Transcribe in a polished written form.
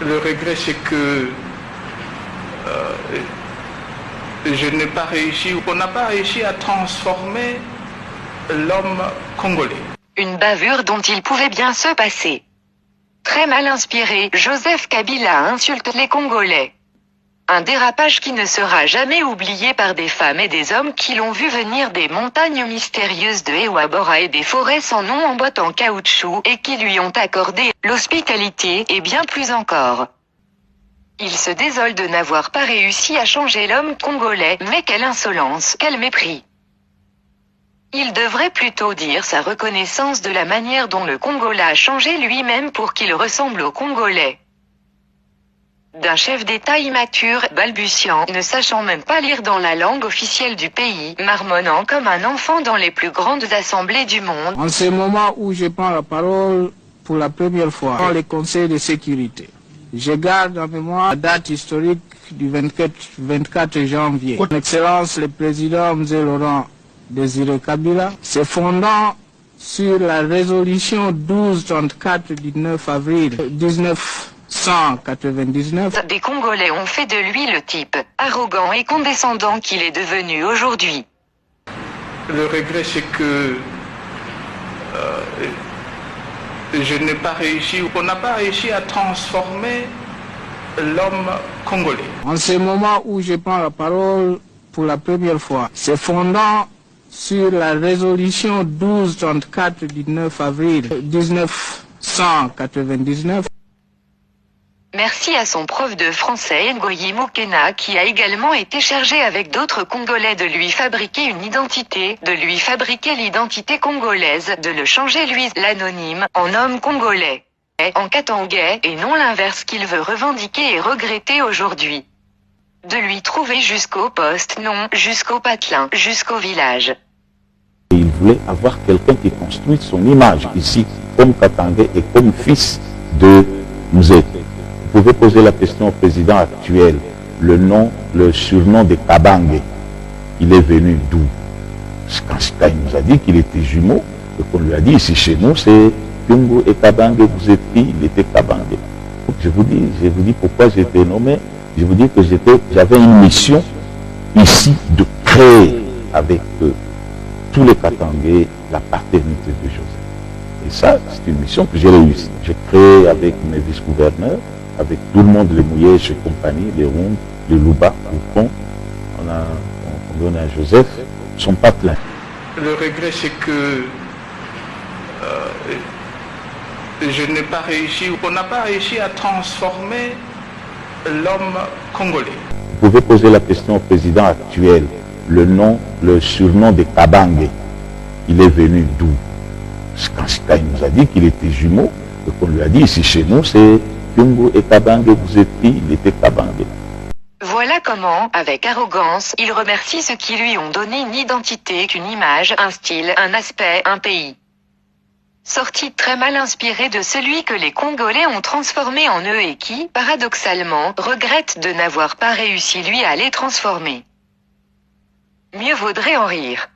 Le regret, c'est que je n'ai pas réussi, on n'a pas réussi à transformer l'homme congolais. Une bavure dont il pouvait bien se passer. Très mal inspiré, Joseph Kabila insulte les Congolais. Un dérapage qui ne sera jamais oublié par des femmes et des hommes qui l'ont vu venir des montagnes mystérieuses de Ewabora et des forêts sans nom en boîte en caoutchouc et qui lui ont accordé l'hospitalité et bien plus encore. Il se désole de n'avoir pas réussi à changer l'homme congolais, mais quelle insolence, quel mépris. Il devrait plutôt dire sa reconnaissance de la manière dont le Congo l'a changé lui-même pour qu'il ressemble aux Congolais. D'un chef d'État immature, balbutiant, ne sachant même pas lire dans la langue officielle du pays, marmonnant comme un enfant dans les plus grandes assemblées du monde. En ce moment où je prends la parole pour la première fois dans les conseils de sécurité, je garde en mémoire la date historique du 24 janvier. Son Excellence le Président Mzee Laurent Désiré Kabila, se fondant sur la résolution 1234 du 9 avril 1999. Des Congolais ont fait de lui le type arrogant et condescendant qu'il est devenu aujourd'hui. Le regret, c'est que je n'ai pas réussi, on n'a pas réussi à transformer l'homme congolais. En ce moment où je prends la parole pour la première fois, se fondant sur la résolution 1234 du 9 avril 1999. Merci à son prof de français Ngoyi Mokena qui a également été chargé avec d'autres Congolais de lui fabriquer une identité, de lui fabriquer l'identité congolaise, de le changer lui, l'anonyme, en homme congolais, en katangais, et non l'inverse qu'il veut revendiquer et regretter aujourd'hui. De lui trouver jusqu'au poste, non, jusqu'au patelin, jusqu'au village. Il voulait avoir quelqu'un qui construit son image ici, comme Katangais et comme fils de Mzee. Vous pouvez poser la question au président actuel, le surnom de Kabange, il est venu d'où? Quand il nous a dit qu'il était jumeau, et qu'on lui a dit ici chez nous, c'est Kyungu et Kabange, vous êtes qui? Il était Kabange. Je vous dis pourquoi j'ai été nommé. Je vous dis que j'avais une mission ici de créer avec tous les Katangais la paternité de Joseph. Et ça, c'est une mission que j'ai réussi. J'ai créé avec mes vice-gouverneurs, avec tout le monde, les Mouillés, chez compagnie, les Rondes, les Louba, le Con. On donne à Joseph son patelin. Le regret, c'est que je n'ai pas réussi, on n'a pas réussi à transformer l'homme congolais. Vous pouvez poser la question au président actuel, le surnom de Kabange, il est venu d'où? Quand il nous a dit qu'il était jumeau, et qu'on lui a dit ici chez nous, c'est Kyungu et Kabange, vous êtes qui? Il était Kabange. Voilà comment, avec arrogance, il remercie ceux qui lui ont donné une identité, une image, un style, un aspect, un pays. Sorti très mal inspiré de celui que les Congolais ont transformé en eux et qui, paradoxalement, regrette de n'avoir pas réussi lui à les transformer. Mieux vaudrait en rire.